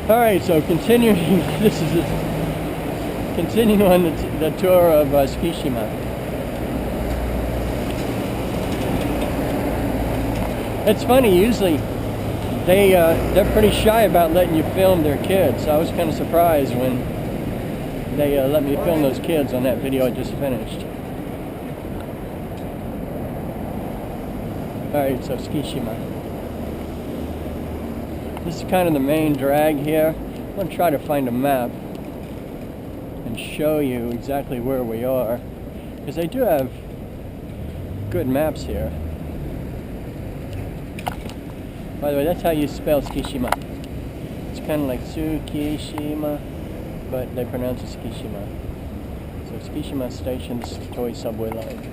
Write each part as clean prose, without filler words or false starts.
All right, so continuing, continuing on the tour of Tsukishima. It's funny. Usually, they're pretty shy about letting you film their kids. I was kind of surprised when they let me film those kids on that video I just finished. All right, so Tsukishima. This is kind of the main drag here. I'm going to try to find a map and show you exactly where we are, because they do have good maps here. By the way, that's how you spell Tsukishima. It's kind of like Tsukishima, but they pronounce it Tsukishima. So Tsukishima Station's toy subway line.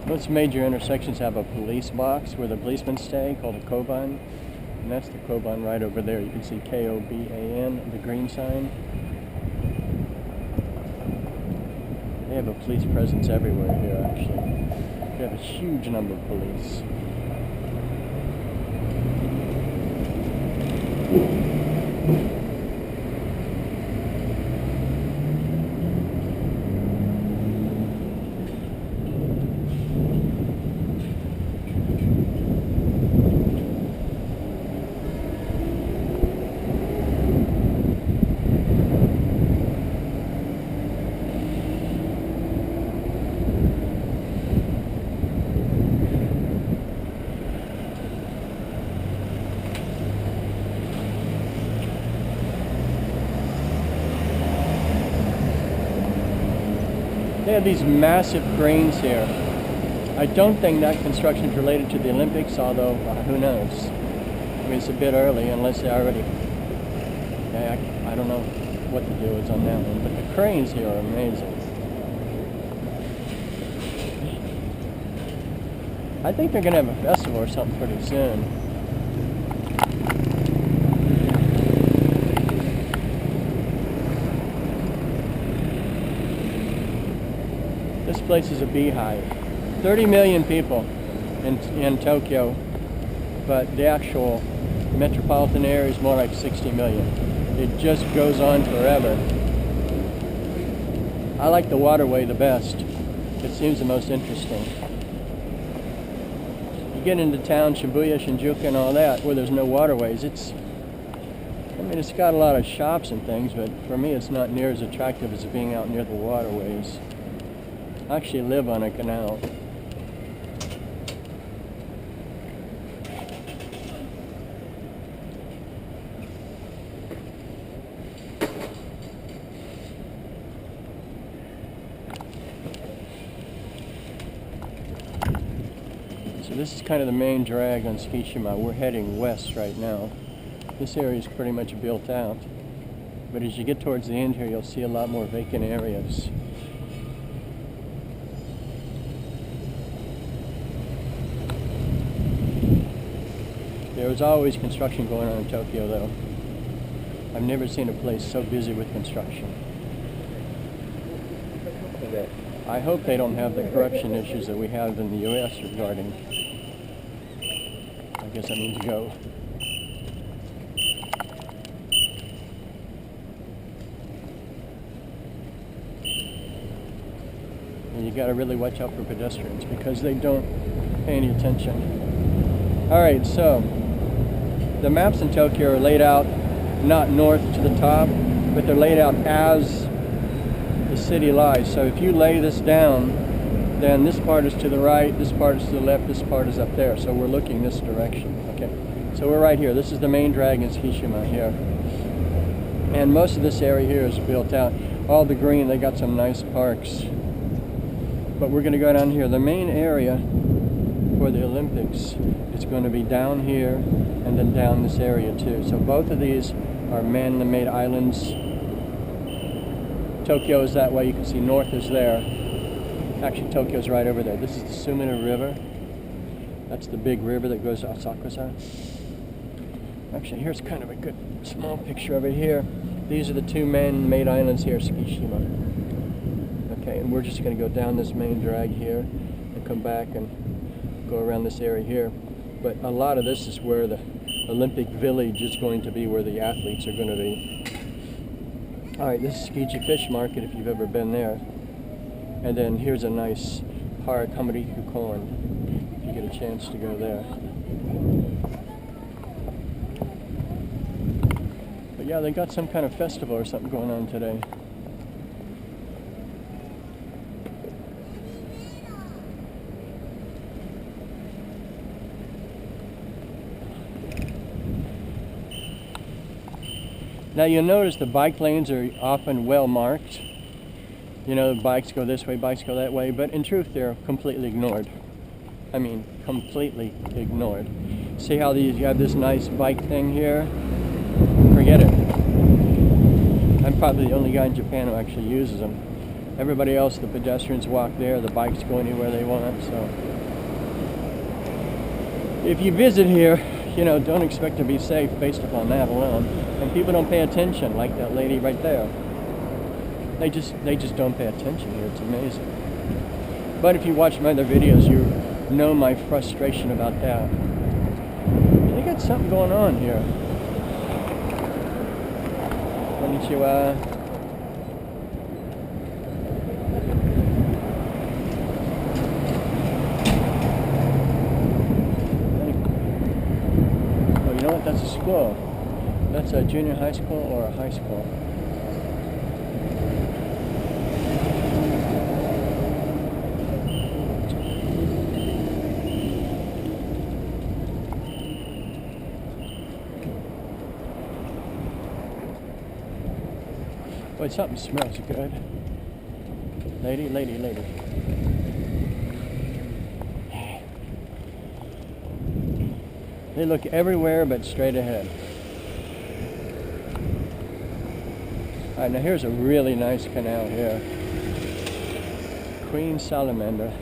Most major intersections have a police box where the policemen stay, called a koban. And that's the koban right over there. You can see K-O-B-A-N, the green sign. They have a police presence everywhere here, actually. They have a huge number of police. They have these massive cranes here. I don't think that construction is related to the Olympics, although who knows? I mean, it's a bit early unless they already... I don't know what the deal is on that one, but the cranes here are amazing. I think they're going to have a festival or something pretty soon. This place is a beehive. 30 million people in Tokyo, but the actual metropolitan area is more like 60 million. It just goes on forever. I like the waterway the best. It seems the most interesting. You get into town, Shibuya, Shinjuku and all that, where there's no waterways, it's got a lot of shops and things, but for me it's not near as attractive as being out near the waterways. I actually live on a canal. So this is kind of the main drag on Tsukishima. We're heading west right now. This area is pretty much built out, but as you get towards the end here, you'll see a lot more vacant areas. There's always construction going on in Tokyo, though. I've never seen a place so busy with construction. I hope they don't have the corruption issues that we have in the U.S. regarding, I guess that means go. And you got to really watch out for pedestrians because they don't pay any attention. All right, so the maps in Tokyo are laid out not north to the top, but they're laid out as the city lies. So if you lay this down, then this part is to the right, this part is to the left, this part is up there. So we're looking this direction. Okay, so we're right here. This is the main drag in Tsukishima here. And most of this area here is built out. All the green, they got some nice parks. But we're going to go down here. The main area for the Olympics is going to be down here and then down this area too. So both of these are man-made islands. Tokyo is that way. You can see north is there. Actually, Tokyo's right over there. This is the Sumida River. That's the big river that goes to Osaka. Actually, here's kind of a good small picture over here. These are the two man-made islands here, Tsukishima. Okay, and we're just going to go down this main drag here and come back and go around this area here. But a lot of this is where the Olympic Village is going to be, where the athletes are going to be. Alright, this is Tsukiji Fish Market if you've ever been there. And then here's a nice park, Hamariku Corn, if you get a chance to go there. But yeah, they got some kind of festival or something going on today. Now you'll notice the bike lanes are often well marked. You know, bikes go this way, bikes go that way, but in truth they're completely ignored. I mean, completely ignored. See how you have this nice bike thing here? Forget it. I'm probably the only guy in Japan who actually uses them. Everybody else, the pedestrians walk there, the bikes go anywhere they want, so. If you visit here, you know, don't expect to be safe based upon that alone. And people don't pay attention, like that lady right there. They just don't pay attention here. It's amazing. But if you watch my other videos, you know my frustration about that. They got something going on here. Konnichiwa. Oh, you know what? That's a school. That's a junior high school or a high school. Boy, something smells good. Lady, lady, lady. They look everywhere but straight ahead. Alright, now here's a really nice canal here. Queen Salamander.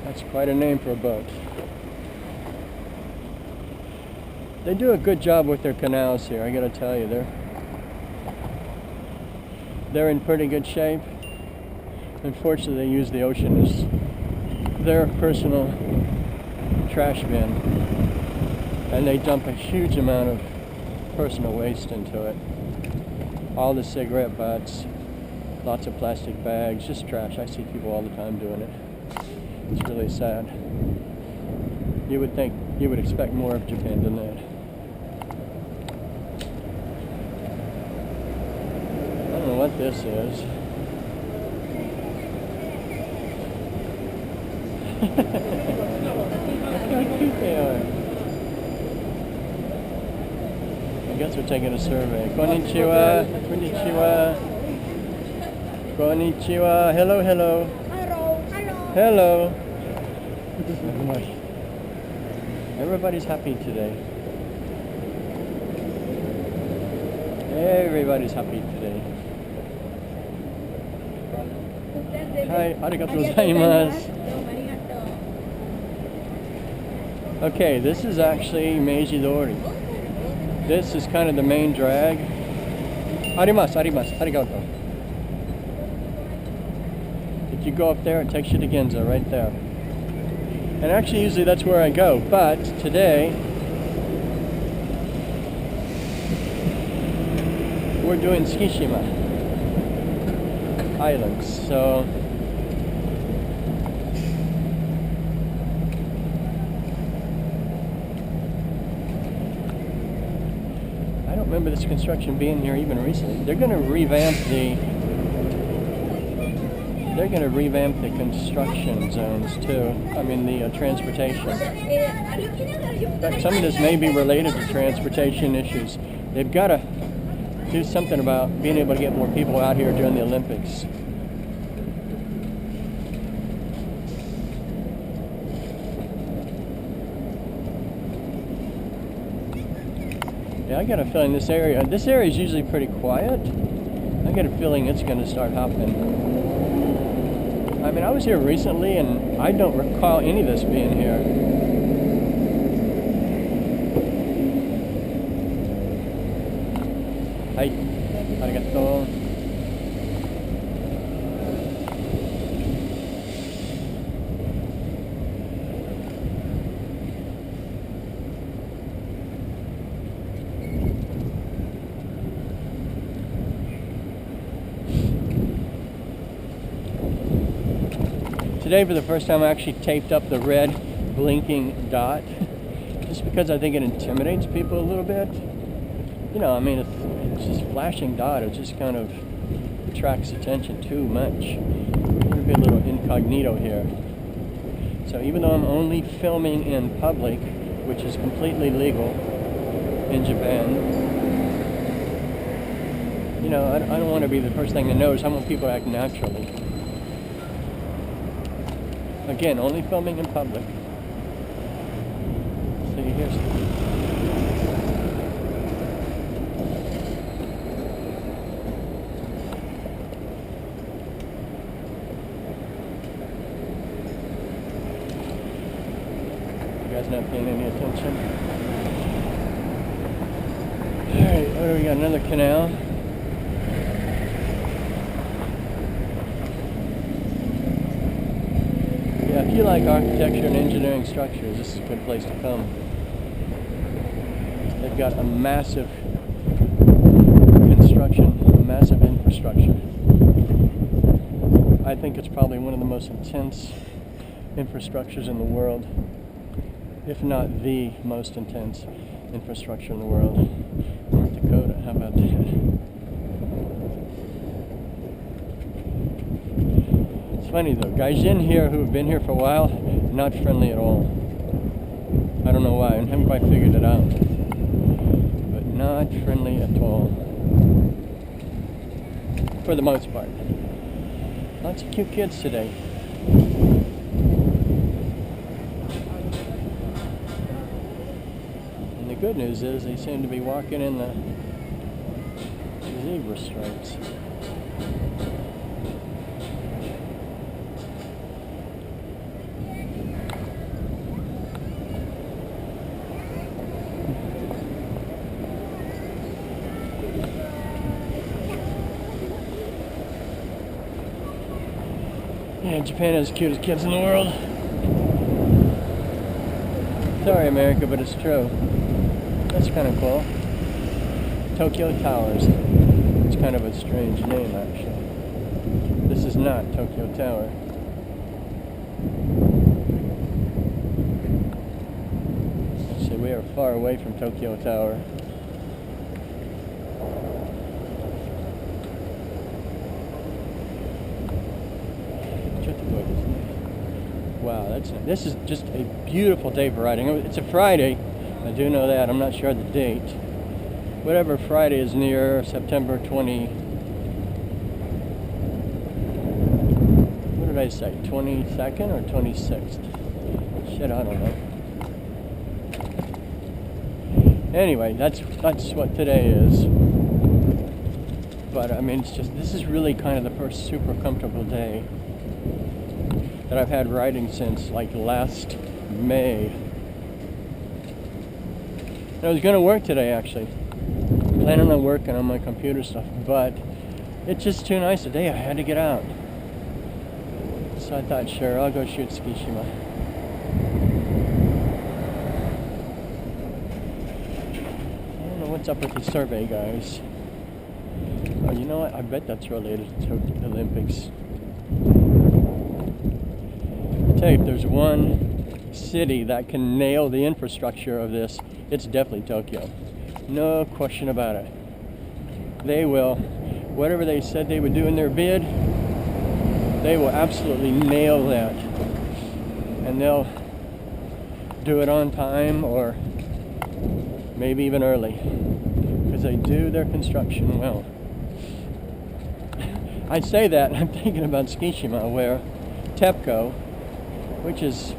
That's quite a name for a boat. They do a good job with their canals here, I gotta tell you. They're in pretty good shape. Unfortunately, they use the ocean as their personal trash bin. And they dump a huge amount of personal waste into it. All the cigarette butts, lots of plastic bags, just trash. I see people all the time doing it. It's really sad. You would think, you would expect more of Japan than that. I don't know what this is. Look how cute they are. I guess we're taking a survey. Konnichiwa, konnichiwa, konnichiwa. Hello, hello. Hello, Hello. hello. Everybody's happy today. Everybody's happy today. Hi, arigatou gozaimasu. Okay, this is actually Meiji Dori. This is kind of the main drag. Arimasu, arimasu, arigato. If you go up there, it takes you to Ginza, right there. And actually, usually that's where I go. But today, we're doing Tsukishima Islands. So I don't remember this construction being here even recently. They're going to revamp the construction zones too. I mean the transportation. In fact, some of this may be related to transportation issues. They've got to do something about being able to get more people out here during the Olympics. Yeah, I got a feeling this area is usually pretty quiet. I got a feeling it's going to start happening. I mean, I was here recently and I don't recall any of this being here. Hi, arigato. Today, for the first time, I actually taped up the red blinking dot, just because I think it intimidates people a little bit. You know, I mean, it's just flashing dot. It just kind of attracts attention too much. We'll be a little incognito here. So even though I'm only filming in public, which is completely legal in Japan, you know, I don't want to be the first thing to notice. I want people to act naturally. Again, only filming in public. So you hear something. You guys not paying any attention? Alright, what do we got? Another canal. If you like architecture and engineering structures, this is a good place to come. They've got a massive construction, a massive infrastructure. I think it's probably one of the most intense infrastructures in the world, if not the most intense infrastructure in the world. North Dakota, how about that? It's funny though, guys in here who have been here for a while, not friendly at all. I don't know why, I haven't quite figured it out. But not friendly at all. For the most part. Lots of cute kids today. And the good news is they seem to be walking in the zebra stripes. Yeah, Japan has the cutest kids in the world. Sorry, America, but it's true. That's kind of cool. Tokyo Towers. It's kind of a strange name, actually. This is not Tokyo Tower. Let's see, we are far away from Tokyo Tower. Wow, this is just a beautiful day for riding. It's a Friday, I do know that. I'm not sure the date. Whatever Friday is near, September 20. What did I say? 22nd or 26th? Shit, I don't know. Anyway, that's what today is. But I mean, this is really kind of the first super comfortable day that I've had riding since like last May. And I was going to work today actually. I'm planning on working on my computer stuff, but it's just too nice a day. I had to get out. So I thought, sure, I'll go shoot Tsukishima. I don't know what's up with the survey, guys. Oh, you know what? I bet that's related to the Olympics. Tell you, if there's one city that can nail the infrastructure of this, it's definitely Tokyo. No question about it. They will, whatever they said they would do in their bid, they will absolutely nail that. And they'll do it on time or maybe even early, because they do their construction well. I say that, and I'm thinking about Tsukishima, where TEPCO, which is,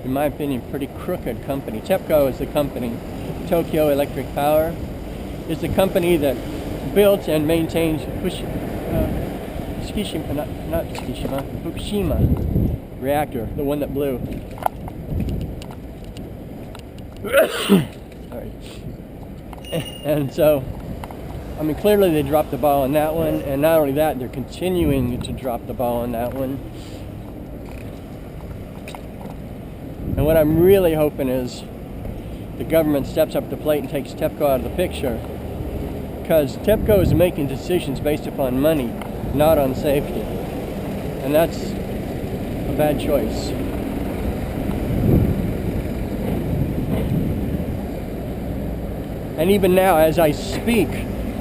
in my opinion, pretty crooked company. TEPCO is the company, Tokyo Electric Power, is the company that built and maintains Tsukishima, not Tsukishima, Fukushima reactor, the one that blew. Sorry. And so, I mean, clearly they dropped the ball on that one, and not only that, they're continuing to drop the ball on that one. And what I'm really hoping is the government steps up to the plate and takes TEPCO out of the picture, because TEPCO is making decisions based upon money, not on safety, and that's a bad choice. And even now, as I speak,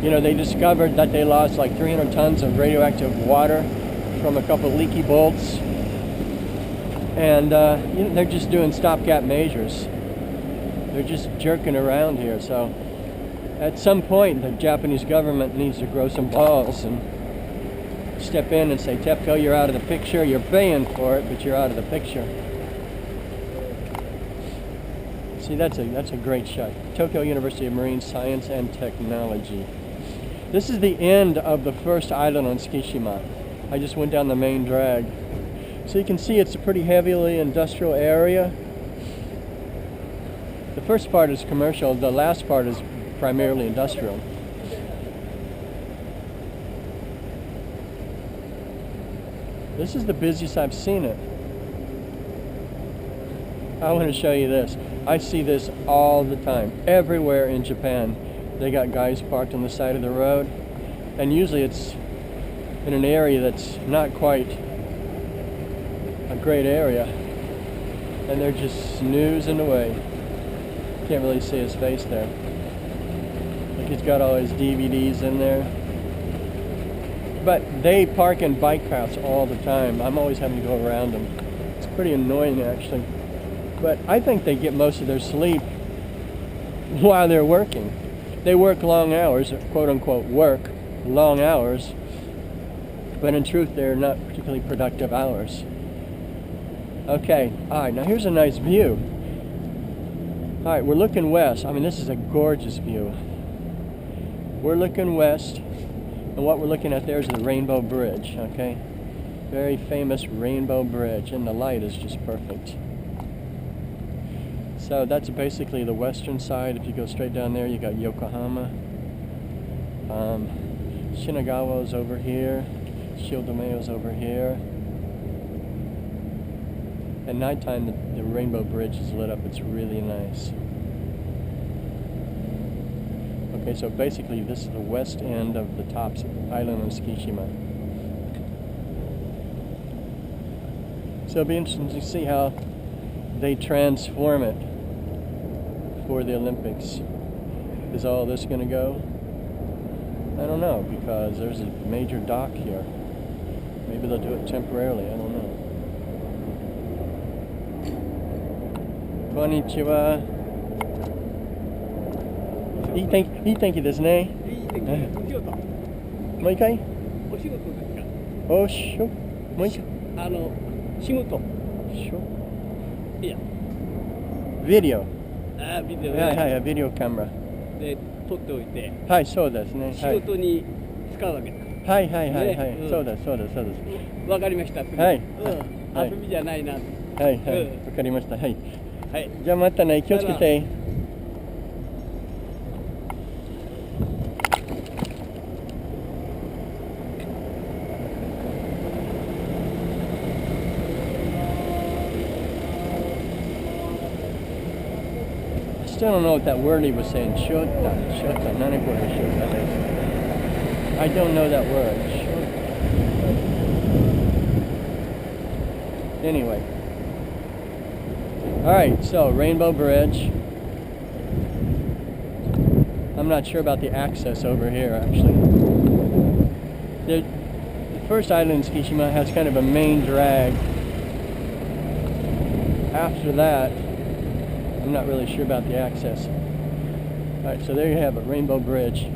you know, they discovered that they lost like 300 tons of radioactive water from a couple leaky bolts. And you know, they're just doing stopgap measures. They're just jerking around here. So at some point, the Japanese government needs to grow some balls and step in and say, TEPCO, you're out of the picture. You're paying for it, but you're out of the picture. See, that's a great shot. Tokyo University of Marine Science and Technology. This is the end of the first island on Tsukishima. I just went down the main drag. So you can see it's a pretty heavily industrial area. The first part is commercial, the last part is primarily industrial. This is the busiest I've seen it. I want to show you this. I see this all the time, everywhere in Japan. They got guys parked on the side of the road, and usually it's in an area that's not quite a great area, and they're just snoozing away. Can't really see his face there. Like he's got all his DVDs in there. But they park in bike paths all the time. I'm always having to go around them. It's pretty annoying, actually. But I think they get most of their sleep while they're working. They work long hours, quote unquote work long hours, but in truth they're not particularly productive hours. Okay, alright, now here's a nice view. Alright, we're looking west. I mean, this is a gorgeous view. We're looking west, and what we're looking at there is the Rainbow Bridge, okay? Very famous Rainbow Bridge, and the light is just perfect. So that's basically the western side. If you go straight down there, you got Yokohama. Shinagawa's over here. Shiodomeo's over here. At nighttime, the Rainbow Bridge is lit up. It's really nice. Okay, so basically this is the west end of the top island of Tsukishima. So it'll be interesting to see how they transform it for the Olympics. Is all this going to go? I don't know, because there's a major dock here. Maybe they'll do it temporarily, I don't know. Konnichiwa. いい天気ですね。いい天気。京都。もう一回。お仕事ですか。おしょ。もう一回。仕事。しょ。いや。ビデオ。あ、ビデオね。はいはい、ビデオカメラ。で、撮っておいて。はい、そうですね。仕事に使うわけだ。はいはいはいはい。そうですそうですそうです。わかりました。はい。遊びじゃないな。はいはい。わかりました。はい。はい。じゃあまたね。気をつけて。I still don't know what that word he was saying. Shota. I don't know that word. Anyway. Alright, so Rainbow Bridge. I'm not sure about the access over here, actually. The first island in Tsukishima has kind of a main drag. After that, I'm not really sure about the access. Alright, so there you have it, Rainbow Bridge.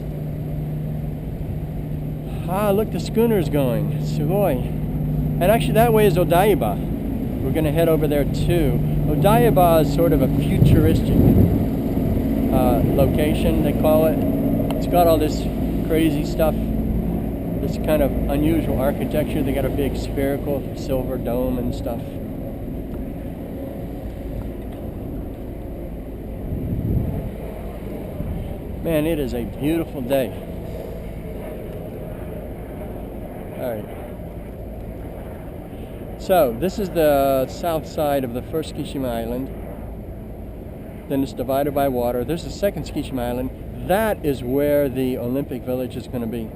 Ah, look, the schooner's going. Sugoi. And actually that way is Odaiba. We're going to head over there too. Odaiba is sort of a futuristic location, they call it. It's got all this crazy stuff, this this kind of unusual architecture. They got a big spherical silver dome and stuff. Man, it is a beautiful day. Alright. So, this is the south side of the first Tsukishima Island. Then it's divided by water. There's the second Tsukishima Island. That is where the Olympic Village is going to be.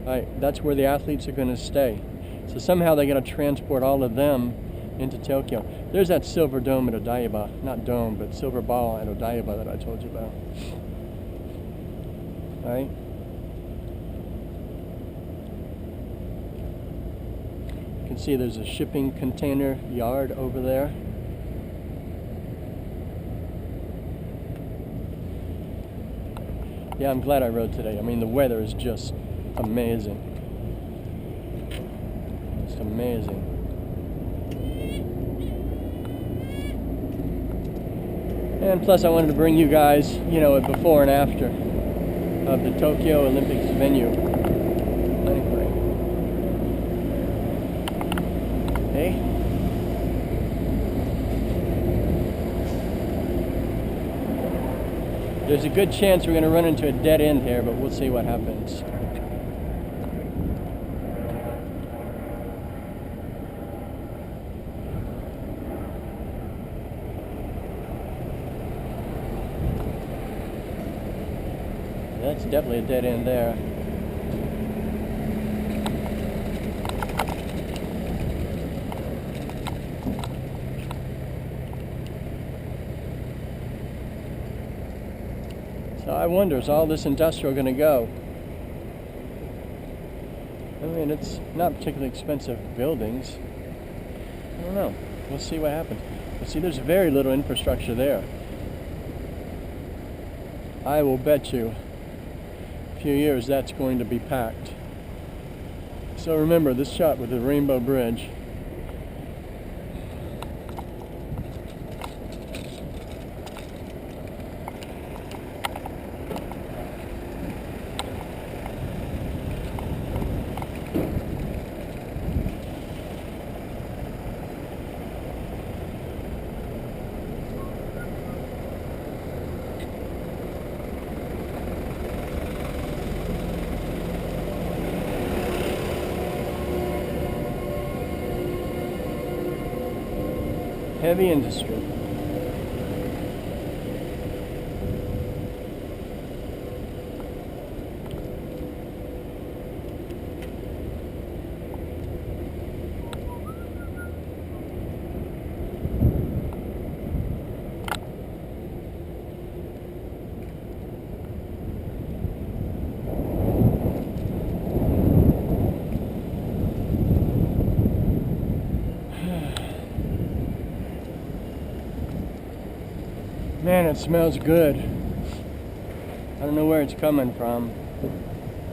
Right, that's where the athletes are going to stay. So somehow they got to transport all of them into Tokyo. There's that silver dome at Odaiba. Not dome, but silver ball at Odaiba that I told you about. Right? You can see there's a shipping container yard over there. Yeah, I'm glad I rode today. I mean, the weather is just amazing. Just amazing. And plus I wanted to bring you guys, you know, a before and after of the Tokyo Olympics venue. Anyway. Hey. There's a good chance we're going to run into a dead end here, but we'll see what happens. That's definitely a dead end there. So I wonder, is all this industrial going to go? I mean, it's not particularly expensive buildings. I don't know. We'll see what happens. But see, there's very little infrastructure there. I will bet you a few years that's going to be packed. So remember this shot with the Rainbow Bridge. Heavy industry. Man, it smells good. I don't know where it's coming from.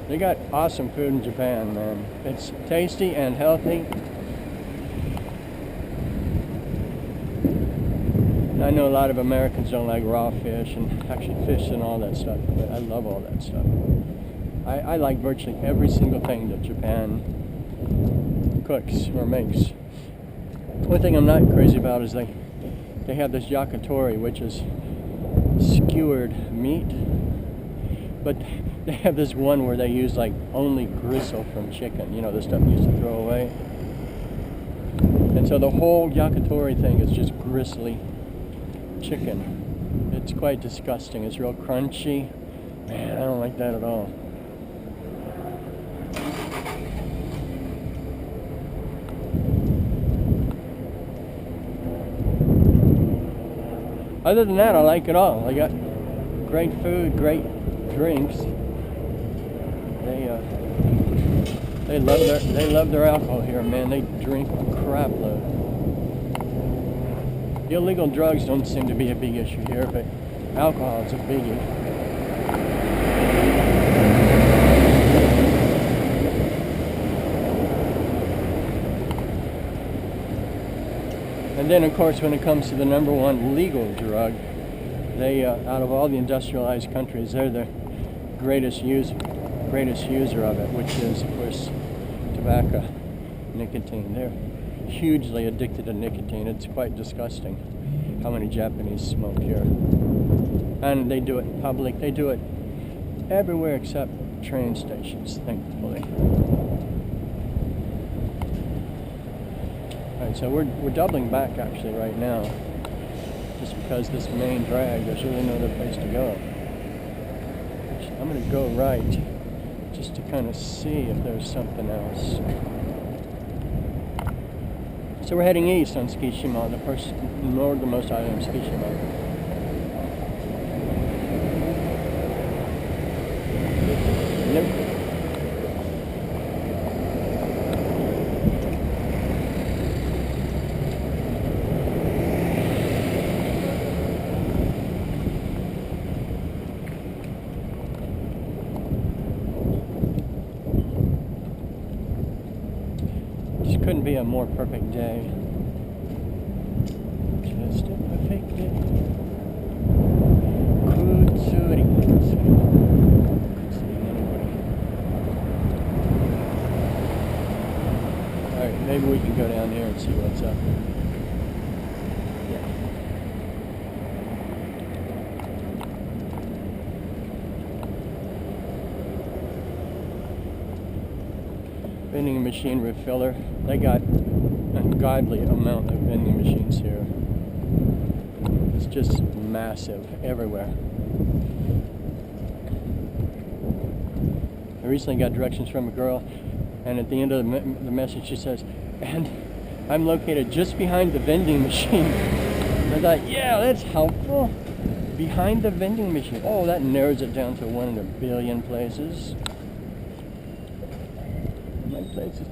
They got awesome food in Japan, man. It's tasty and healthy. And I know a lot of Americans don't like raw fish and actually fish and all that stuff, but I love all that stuff. I like virtually every single thing that Japan cooks or makes. One thing I'm not crazy about is they have this yakitori, which is skewered meat, but they have this one where they use like only gristle from chicken, you know, the stuff you used to throw away. And so the whole yakitori thing is just gristly chicken. It's quite disgusting. It's real crunchy. Man, I don't like that at all. Other than that, I like it all. They got great food, great drinks. They love their alcohol here, man. They drink a crap load. Illegal drugs don't seem to be a big issue here, but alcohol is a biggie. And then, of course, when it comes to the number one legal drug, they, out of all the industrialized countries, they're the greatest users greatest user of it, which is, of course, tobacco, nicotine. They're hugely addicted to nicotine. It's quite disgusting how many Japanese smoke here. And they do it in public. They do it everywhere except train stations, thankfully. Alright, so we're doubling back actually right now. Just because this main drag, there's really no other place to go. I'm going to go right just to kind of see if there's something else. So we're heading east on Tsukishima, the first northernmost island of Tsukishima. Couldn't be a more perfect day. Just a perfect day. Kutsuri. Alright, maybe we can go down here and see what's up. Vending machine refiller. They got an ungodly amount of vending machines here. It's just massive everywhere. I recently got directions from a girl, and at the end of the message she says, "And I'm located just behind the vending machine." I thought, yeah, that's helpful. Behind the vending machine. Oh, that narrows it down to 1 in a billion places. Places.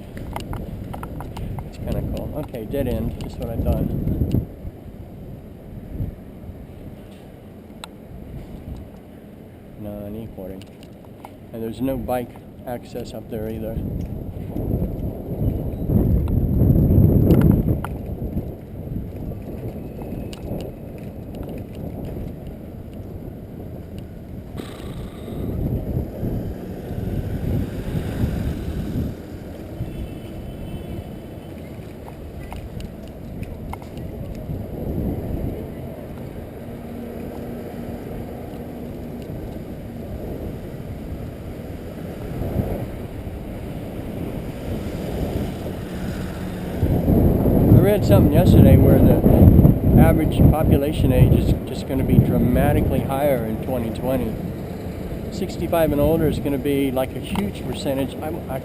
It's kind of cool. Okay, dead end. That's what I thought. Non-e-porting. And there's no bike access up there either. I read something yesterday where the average population age is just going to be dramatically higher in 2020. 65 and older is going to be like a huge percentage. I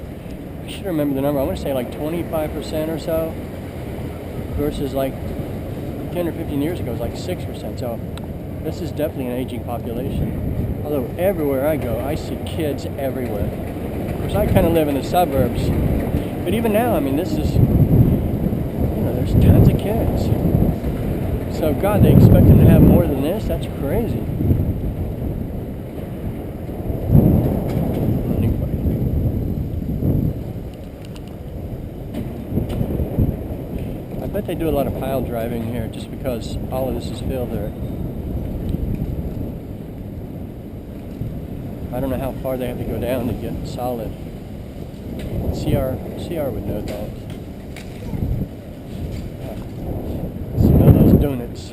should remember the number. I want to say like 25% or so, versus like 10 or 15 years ago it was like 6%. So this is definitely an aging population. Although everywhere I go, I see kids everywhere. Of course, I kind of live in the suburbs, but even now, I mean, this is, there's tons of kids. So God, they expect them to have more than this? That's crazy. I bet they do a lot of pile driving here just because all of this is filled there. I don't know how far they have to go down to get solid. CR would know that. Donuts.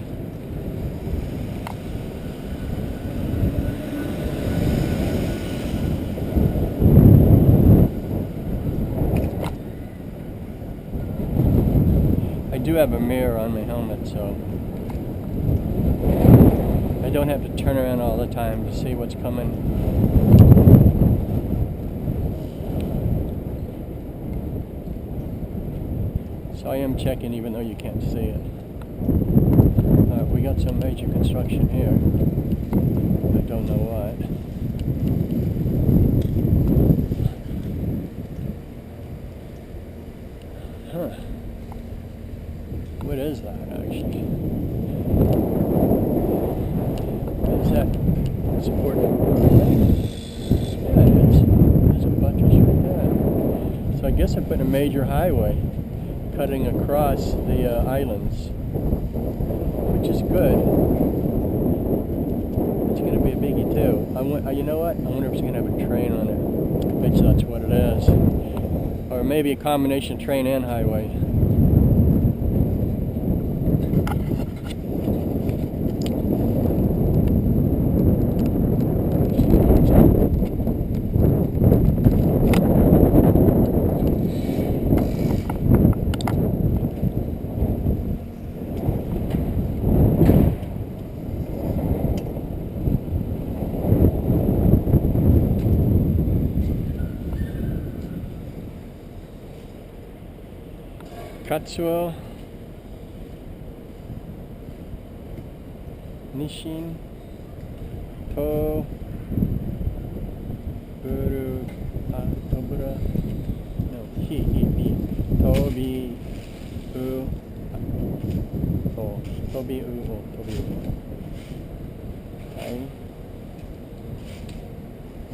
I do have a mirror on my helmet, so I don't have to turn around all the time to see what's coming. So I am checking even though you can't see it. We got some major construction here. I don't know what. Huh. What is that actually? Is that supporting? Yeah, it is. There's a buttress right there. So I guess I put a major highway cutting across the islands, which is good. It's going to be a biggie too. You know what? I wonder if it's going to have a train on it. Bet you that's what it is. Or maybe a combination train and highway. Katsuo, Nishin, To, Buru, Tobura, no, Bi, Tobi, Tobi, Tai,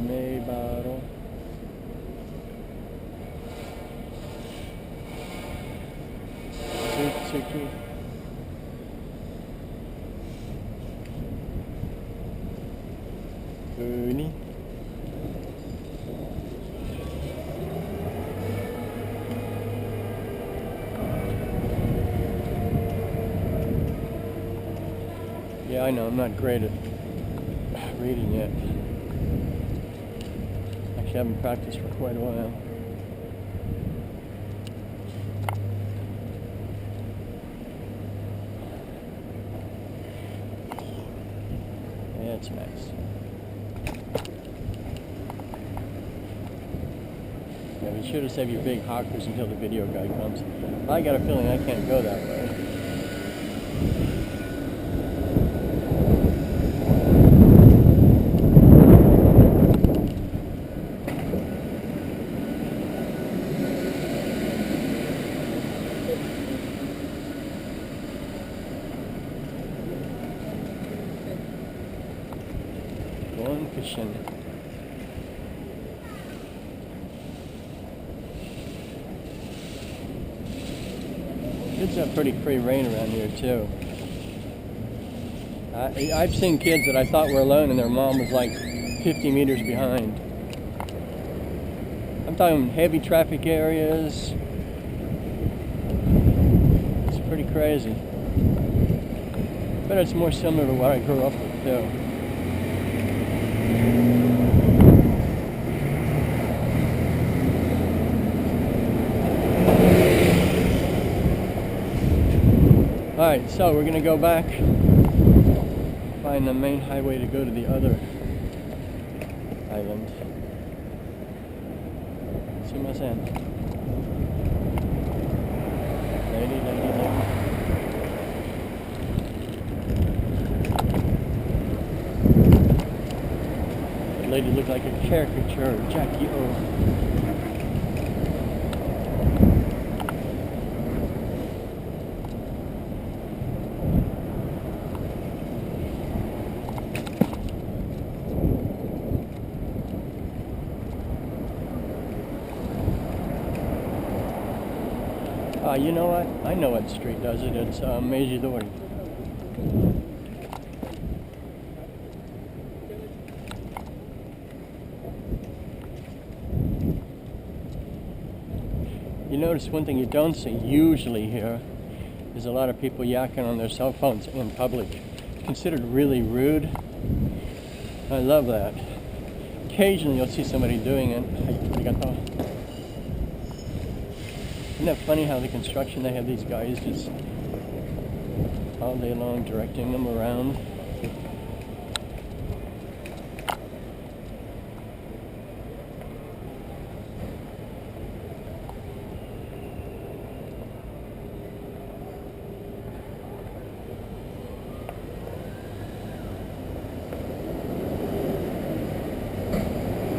Meibaro, Tsuki, Uni, yeah, I know, I'm not great at reading yet. Actually, I haven't practiced for quite a while. Yeah, it's nice. Yeah, be sure to save your big hawkers until the video guy comes. I got a feeling I can't go that way. Going fishing. Kids have pretty free reign around here too. I've seen kids that I thought were alone and their mom was like 50 meters behind. I'm talking heavy traffic areas. It's pretty crazy. But it's more similar to what I grew up with too. Alright, so we're going to go back, find the main highway to go to the other island. Sumimasen. Lady. That lady looked like a caricature of Jackie O. You know what? I know what street does it. It's Meijidori. You notice one thing you don't see usually here is a lot of people yakking on their cell phones in public. It's considered really rude. I love that. Occasionally you'll see somebody doing it. Arigato. Isn't that funny how the construction, they have these guys just all day long directing them around?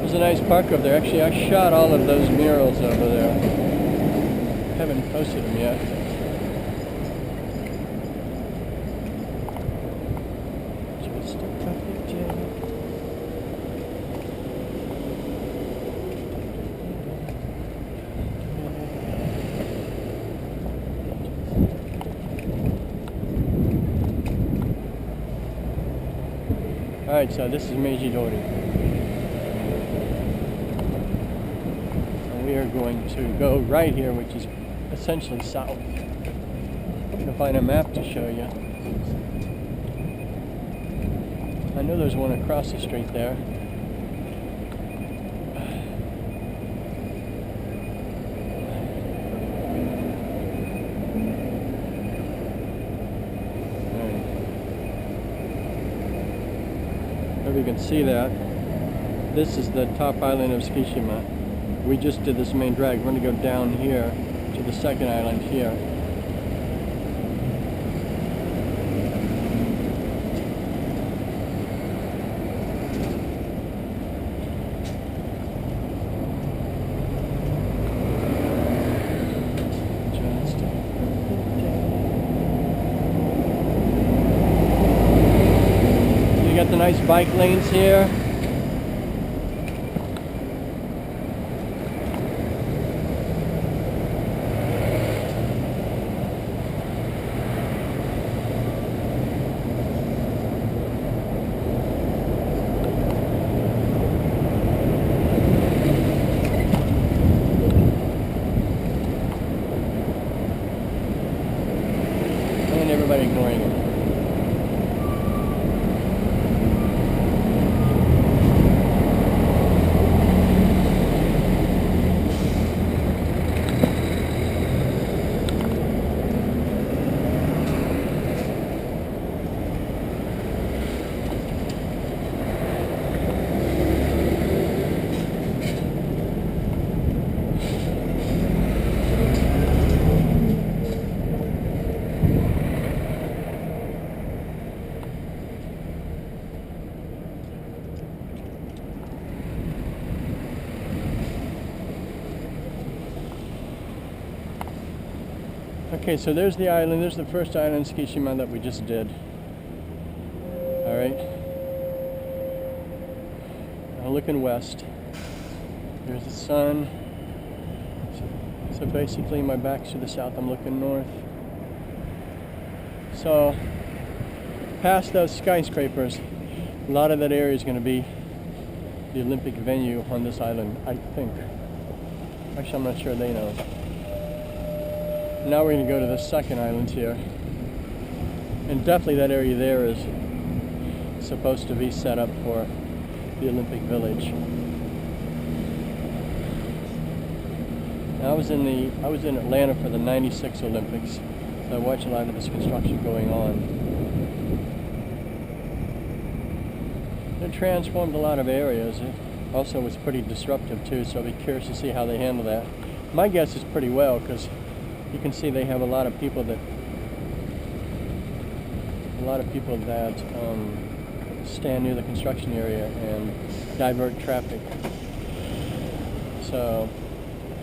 There's a nice park over there. Actually, I shot all of those murals over there. Haven't posted them yet. Just a traffic jam. Alright, so this is Meijidori. we're going to go right here, which is essentially south. I'm going to find a map to show you. I know there's one across the street there. If you can see that, this is the top island of Tsukishima. We just did this main drag. We're going to go down here to the second island here. Got the nice bike lanes here. And everybody ignoring it. Okay, so there's the island. There's the first island, Tsukishima, that we just did. Alright. Now looking west. There's the sun. So basically my back's to the south, I'm looking north. So, past those skyscrapers, a lot of that area is going to be the Olympic venue on this island, I think. Actually, I'm not sure they know. Now we're going to go to the second island here. And definitely that area there is supposed to be set up for the Olympic Village. Now, I was in Atlanta for the '96 Olympics, so I watched a lot of this construction going on. It transformed a lot of areas. It also was pretty disruptive too, so I'll be curious to see how they handle that. My guess is pretty well, because you can see they have a lot of people that stand near the construction area and divert traffic. So,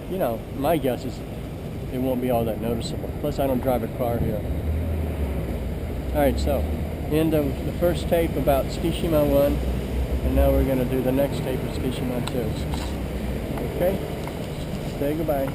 you know, my guess is it won't be all that noticeable. Plus, I don't drive a car here. Alright, so, end of the first tape about Tsukishima 1, and now we're going to do the next tape of Tsukishima 2. Okay? Say goodbye.